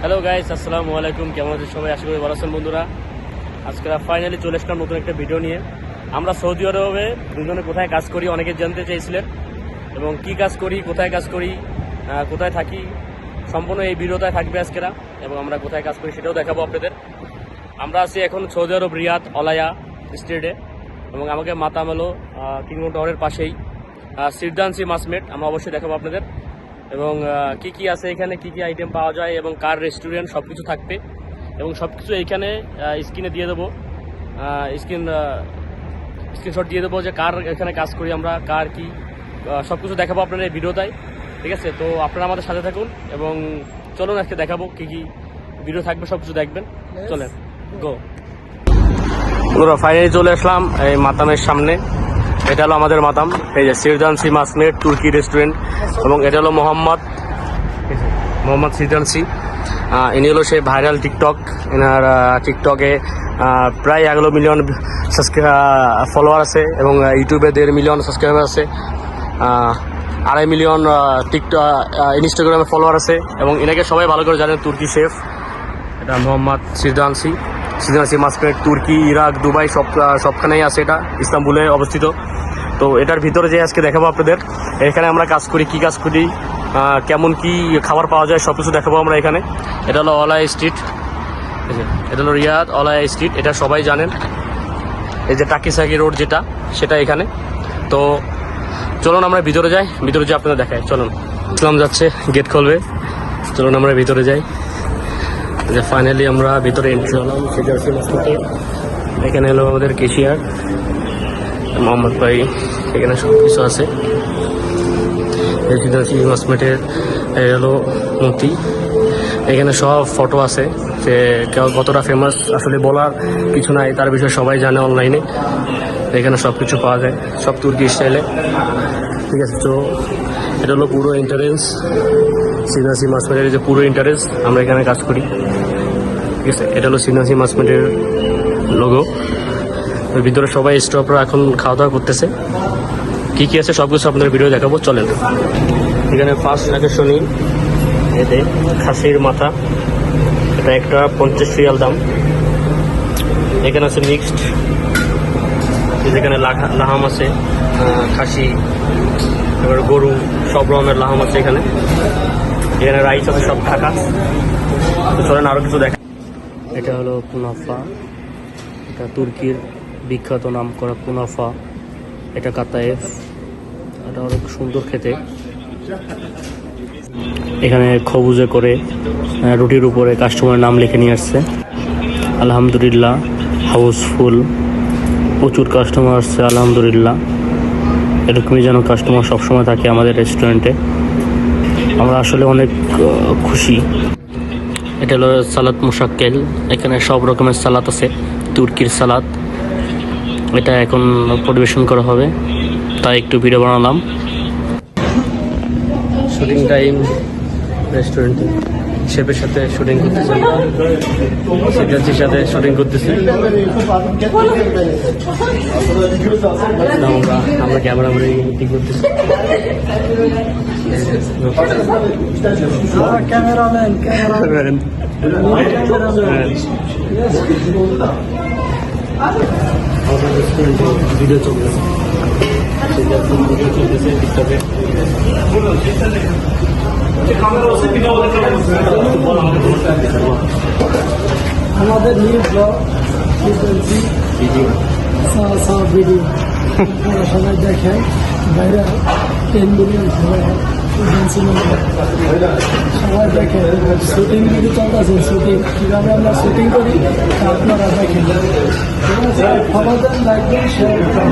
Hello guys, আসসালামু আলাইকুম। কেমন আছেন সবাই? আশা করি ভালো আছেন বন্ধুরা। আজকে ফাইনালি চলে আসলাম নতুন একটা ভিডিও নিয়ে। আমরা সৌদি আরবে দুজনে কোথায় কাজ করি অনেকে জানতে চেয়েছিলেন, এবং কি কাজ করি, কোথায় কাজ করি, কোথায় থাকি, সম্পূর্ণ এই ভিডিওটায় থাকবে আজকেরা। এবং আমরা কোথায় কাজ করি সেটাও দেখাবো আপনাদের। আমরা আছি এখন সৌদি আরব রিয়াদ অলায়া স্টেটে, এবং আমাকে মাতামেলো কিংডম টাওয়ারের পাশেই সিরদানসি মাসমেট আমরা অবশ্যই দেখাবো আপনাদের। এবং কি কি আছে এখানে, কি কি আইটেম পাওয়া যায় এবং কার রেস্টুরেন্ট সব কিছু থাকবে, এবং সব কিছু এইখানে স্ক্রিনে দিয়ে দেবো, স্ক্রিনশট দিয়ে দেবো যে কার এখানে কাজ করি আমরা, কার কি সব কিছু দেখাবো আপনারা এই ভিডিওটাই। ঠিক আছে, তো আপনারা আমাদের সাথে থাকুন এবং চলুন আজকে দেখাবো কি কি ভিডিও থাকবে, সব কিছু দেখবেন। চলেন গো। বন্ধুরা ফাইনালি চলে আসলাম এই মাতামের সামনে। এটা হলো আমাদের মাতাম, এই যে সিরদানসি মাসমেট তুর্কি রেস্টুরেন্ট, এবং এটা হলো মোহাম্মদ সিরদানসি। ইনি হলো সেই ভাইরাল টিকটক। এনার টিকটকে প্রায় 11 মিলিয়ন ফলোয়ার আছে, এবং ইউটিউবে 1.5 মিলিয়ন সাবস্ক্রাইবার আছে, 2.5 মিলিয়ন টিকটক ইনস্টাগ্রামে ফলোয়ার আছে, এবং এনাকে সবাই ভালো করে জানেন, তুর্কি শেফ। এটা মোহাম্মদ সিরদানসি মাসমেট। তুর্কি, ইরাক, দুবাই সবখানেই আছে, এটা ইস্তাম্বুলে অবস্থিত। তো এটার ভিতরে যে আজকে দেখাবো আপনাদের, এখানে আমরা কাজ করি, কি কাজ করি, কেমন কি খাবার পাওয়া যায়, সব কিছু দেখাবো আমরা এখানে। এটা হলো অলায়া স্ট্রিট, এটা হলো রিয়াদ অলায়া স্ট্রিট, এটা সবাই জানেন। এই যে টাকিসাকি রোড যেটা, সেটা এখানে। তো চলুন আমরা ভিতরে যাই, ভিতরে যে আপনাদের দেখায়। চলুন, ইসলাম যাচ্ছে, গেট খুলবে, চলুন আমরা ভিতরে যাই। যে ফাইনালি আমরা ভিতরে এন্ট্রি হলাম সিরদানসি মাসমেটে। এখানে হলো আমাদের কেশিয়ার মোহাম্মদ ভাই, এখানে সব কিছু আছে। সিরদানসি মাসমেটের হলো মূর্তি, এখানে সব ফটো আছে। যে কেউ কতটা ফেমাস আসলে বলার কিছু নাই, তার বিষয়ে সবাই জানে অনলাইনে। এখানে সব কিছু পাওয়া যায়, সব তুর্কি স্টাইলে। ঠিক আছে, তো এটা হলো পুরো এন্ট্রান্স, সিরদানসি মাসমেটের যে পুরো এন্ট্রান্স, আমরা এখানে কাজ করি। ঠিক আছে, এটা হলো সিরদানসি মাসমেটের লোগো। ভিতরে সবাই স্টপরা এখন খাওয়া দাওয়া করতেছে। কি কি আছে সব কিছু আপনাদের ভিডিও দেখাবো, চলেন। এখানে ফার্স্ট আকর্ষণী এতে খাসির মাথা, এটা একটা 50 রিয়াল দাম। এখানে আছে মিক্সড, যেখানে লাহাম আছে, খাসি, এবার গরু, সব রকমের লাহাম আছে এখানে। এখানে রাইস আছে, সব ঢাকা। তো চলেন আরও কিছু দেখা। এটা হলো কুনাফা, এটা তুর্কির বিখ্যাত নাম করা কুনাফা। এটা কাতায়েফ, এটা অনেক সুন্দর খেতে। এখানে খবুজে করে রুটির উপরে কাস্টমারের নাম লিখে নিয়ে আসছে। আলহামদুলিল্লাহ, হাউসফুল, প্রচুর কাস্টমার আসছে আলহামদুলিল্লাহ। এরকমই যেন কাস্টমার সবসময় থাকে আমাদের রেস্টুরেন্টে, আমরা আসলে অনেক খুশি। এটা হলো সালাদ মুশাক্কেল, এখানে সব রকমের সালাদ আছে, তুর্কির সালাদ। এটা এখন পরিবেশন করা হবে, তাই একটু ভিডিও বানালাম। শুটিং টাইম রেস্টুরেন্টে শেফের সাথে শুটিং করতেছে, সিরদানসির সাথে শুটিং করতেছে। আমরা ক্যামেরাম্যান মিটিং করতেছি। ভিডিও চলতেছে, টিকটকে। আমাদের নিউ ব্লগ ভিডিও সবাই দেখেন, বাইরে 10 মিলিয়ন সবাই দেখেন। শুটিং যদি চলতেছে, শুটিং কীভাবে আমরা শুটিং করি আপনারা দেখেন। ঠিক আছে, ফলো দেন, লাইক দেন, শেয়ার করেন।